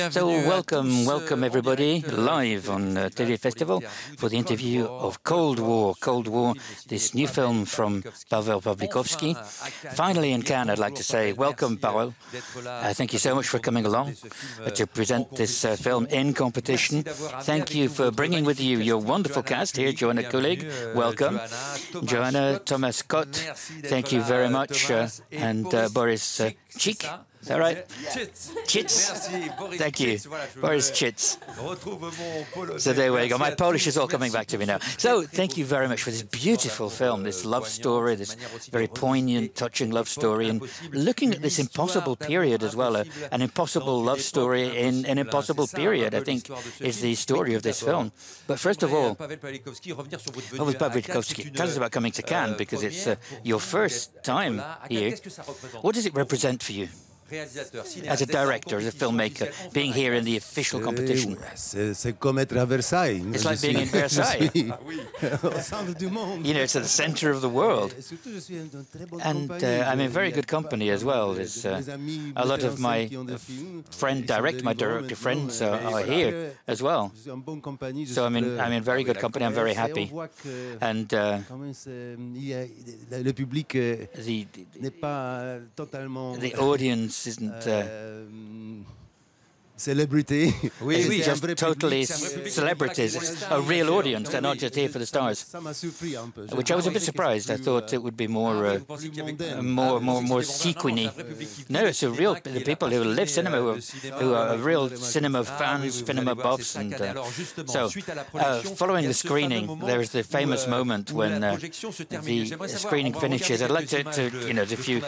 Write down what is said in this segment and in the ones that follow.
So welcome everybody, live on TV Festival for the interview of Cold War, this new film from Pawlikowski. Finally in Cannes, I'd like to say welcome, Pawel. Thank you so much for coming along to present this film in competition. Thank you for bringing with you your wonderful cast here, Joanna Kulig, welcome. Joanna, Tomasz, thank you very much, and Boris Chik. Is that right? Chits. Thank you. Boris Chits. So there we go. My Polish is all coming back to me now. So thank you very much for this beautiful film, this love story, this very poignant, touching love story, and looking at this impossible period as well, an impossible love story in an impossible period, I think, is the story of this film. But first of all, Pawlikowski, tell us about coming to Cannes, because it's your first time here. What does it represent for you? As a director, as a filmmaker, being here in the official competition. It's like being in Versailles. You know, it's at the center of the world. And I'm in very good company as well. There's a lot of my director friends are here as well. So I'm in very good company. I'm very happy. And the audience isn't celebrity. It's just totally celebrities. It's a real audience. They're not just here for the stars. Which I was a bit surprised. I thought it would be more sequiny. No, it's the people who live cinema, who are real cinema fans, cinema buffs. And so, following the screening, there is the famous moment when the screening finishes. I'd like to there's a few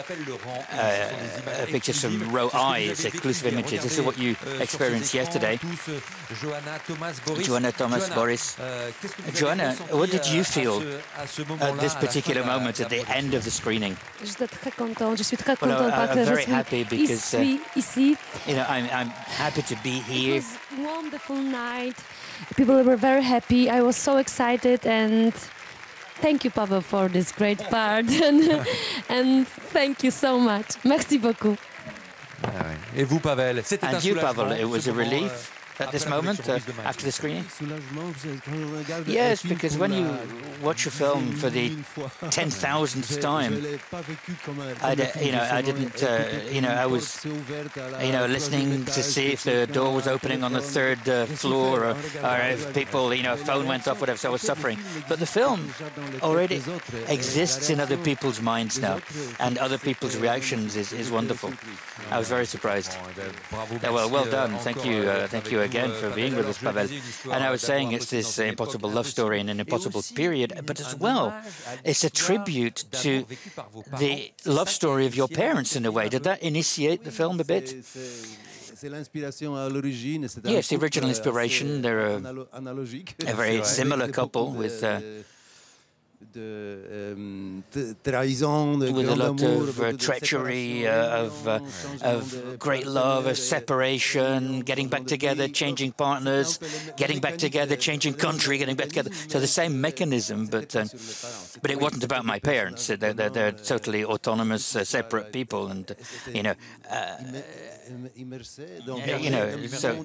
pictures from row I, it's exclusive images. This is what you experienced yesterday. Joanna, Tomasz, Boris. Joanna, what did you feel at this particular moment at the end of the screening? Well, I'm very happy because I'm happy to be here. It was a wonderful night. People were very happy. I was so excited, and thank you, Paweł, for this great part. and thank you so much. Merci beaucoup. And you, Pawel, it was a relief at this moment, after the screening? Yes, because when you watch a film for the 10,000th time, I was listening to see if the door was opening on the third floor, or if people, phone went off, whatever, so I was suffering. But the film already exists in other people's minds now, and other people's reactions is wonderful. I was very surprised. Well done. Thank you again for being with us, Pawel. And I was saying it's this impossible love story in an impossible period, but as well, it's a tribute to the love story of your parents in a way. Did that initiate the film a bit? Yes, the original inspiration. They're a very similar couple with a lot of treachery, of great love, of separation, getting back together, changing partners, getting back together, changing country, getting back together. So the same mechanism, but it wasn't about my parents. They're totally autonomous, separate people, and so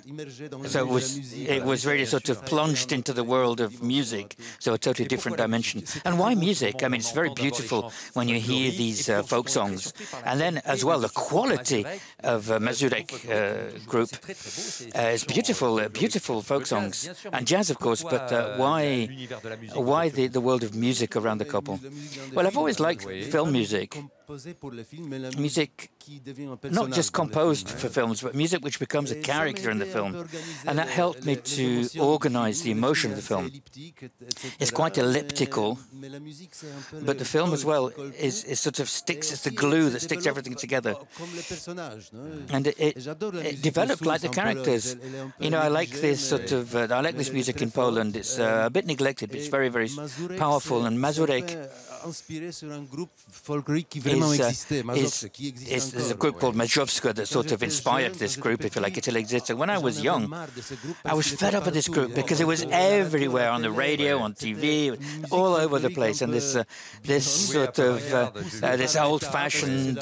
it was really sort of plunged into the world of music, so a totally different dimension. And why music? I mean, it's very beautiful when you hear these folk songs. And then, as well, the quality of Mazurek group is beautiful, beautiful folk songs. And jazz, of course, but why the world of music around the couple? Well, I've always liked film music. Music not just composed for films, but music which becomes a character in the film. And that helped me to organize the emotion of the film. It's quite elliptical, but the film as well is sort of sticks, it's the glue that sticks everything together. And it developed like the characters. I like this sort of, I like this music in Poland. It's a bit neglected, but it's very, very powerful. And Mazurek is there's a group called Mazowska that sort of inspired this group, if you like. It still exists. And when I was young, I was fed up with this group because it was everywhere, on the radio, on TV, all over the place. And this sort of this old-fashioned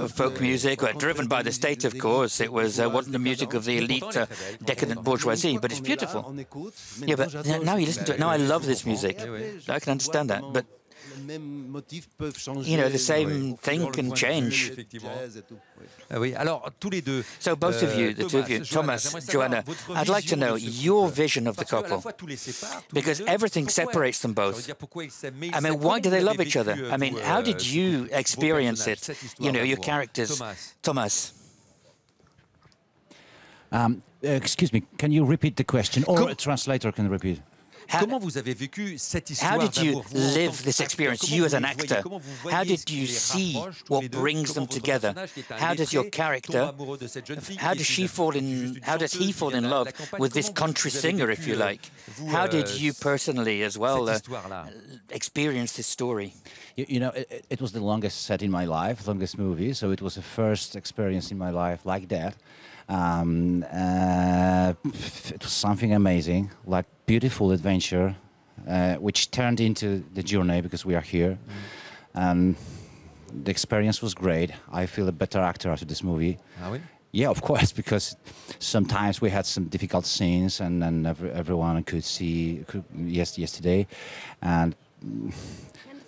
folk music, driven by the state, of course. It was the music of the elite, decadent bourgeoisie. But it's beautiful. Yeah, but now you listen to it. Now I love this music. I can understand that. But you know, the same thing can change. So both of you, the two of you, Tomasz, Joanna, I'd like to know your vision of the couple, because everything separates them both. I mean, why do they love each other? I mean, how did you experience it? You know, your characters. Tomasz. Excuse me, can you repeat the question, or a translator can repeat? How did you live this experience, you as an actor? How did you see what brings them together? How does your character, how does he fall in love with this country singer, if you like? How did you personally as well experience this story? You know, it was the longest set in my life, longest movie, so it was the first experience in my life like that. It was something amazing, like beautiful adventure, which turned into the journey because we are here. The experience was great. I feel a better actor after this movie. Ah oui? Yeah, of course, because sometimes we had some difficult scenes, and everyone could see yesterday, and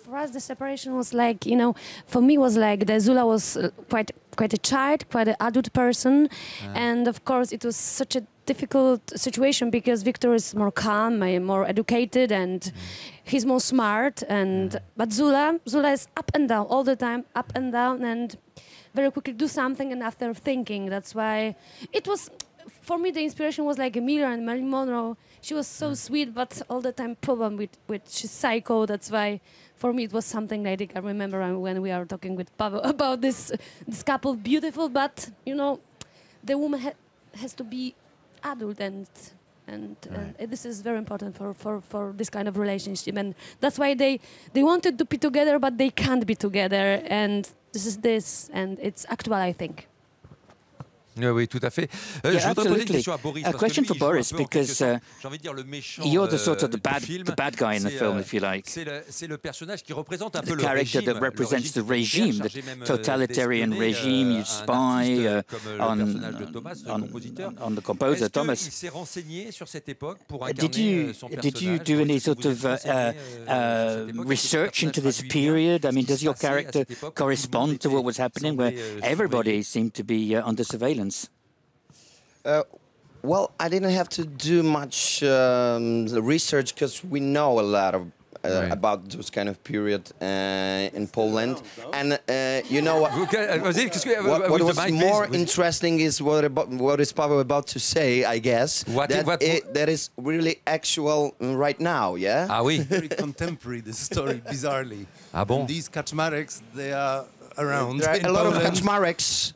for us, the separation was like, you know, for me was like the Zula was quite a child, quite an adult person, and of course it was such a difficult situation because Victor is more calm, more educated, and he's more smart. And but Zula is up and down all the time, up and down, and very quickly do something and after thinking. That's why it was, for me, the inspiration was like Emilia and Marilyn Monroe. She was so sweet, but all the time problem with she's psycho. That's why for me it was something like I remember when we are talking with Pawel about this couple, beautiful, but you know, the woman has to be adult, and this is very important for this kind of relationship, and that's why they wanted to be together, but they can't be together, and this, and it's actual, I think. Oui, tout à fait. Yeah, absolutely. A question for Boris, because you're the sort of the bad guy in the film, if you like. The character that represents the regime, the totalitarian regime. You spy on the composer, Tomasz. Did you do any sort of research into this period? I mean, does your character correspond to what was happening, where everybody seemed to be under surveillance? Well, I didn't have to do much research because we know a lot of about those kind of period in Poland, and you know what was more interesting is what is Pawel about to say, I guess. That is really actual right now, yeah. Ah oui. Very contemporary, this story, bizarrely. Ah bon. And these kaczmareks, they are around. There are a lot of kaczmareks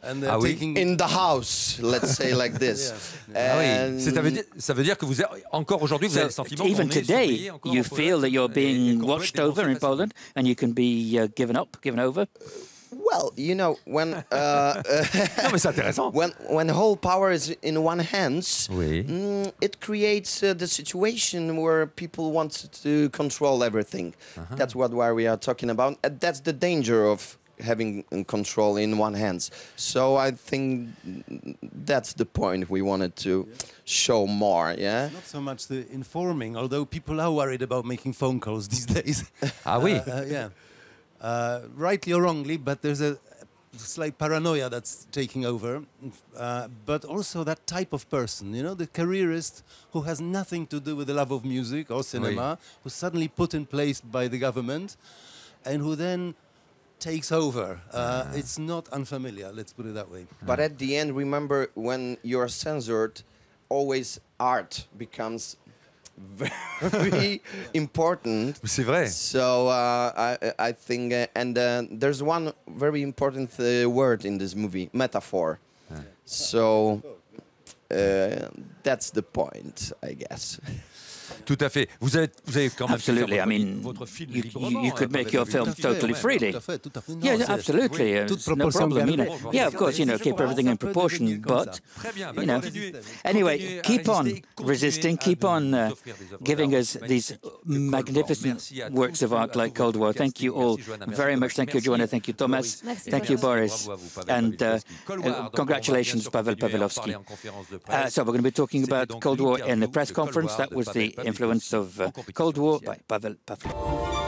in the house, let's say like this. Ça veut dire que vous encore aujourd'hui vous avez le sentiment even today you feel that you're being watched over in Poland and you can be given over. Well, you know, when non, mais c'est intéressant. when whole power is in one hands, it creates the situation where people want to control everything. That's why we are talking about. That's the danger of having control in one hands. So I think that's the point we wanted to show more, yeah? Not so much the informing, although people are worried about making phone calls these days. Ah oui? Yeah. Rightly or wrongly, but there's a slight paranoia that's taking over. But also that type of person, you know, the careerist who has nothing to do with the love of music or cinema, who's suddenly put in place by the government, and who then takes over. It's not unfamiliar, let's put it that way. But at the end, remember, when you're censored, always art becomes very important. C'est vrai. So I think, and there's one very important word in this movie, metaphor. So that's the point, I guess. Tout à fait. Vous avez quand même Absolutely. I mean, you could make your film totally freely. Yeah, absolutely. No problem. You know. Yeah, of course. You know, keep everything in proportion, but you know. Anyway, keep on resisting. Keep on giving us these magnificent works of art like Cold War. Thank you all very much. Thank you, Joanna. Thank you, Tomasz. Thank you, Boris. And congratulations, Pawel Pawlikowski. So we're going to be talking about Cold War in the press conference. That was the influence of Cold War by Pawel Pawlikowski.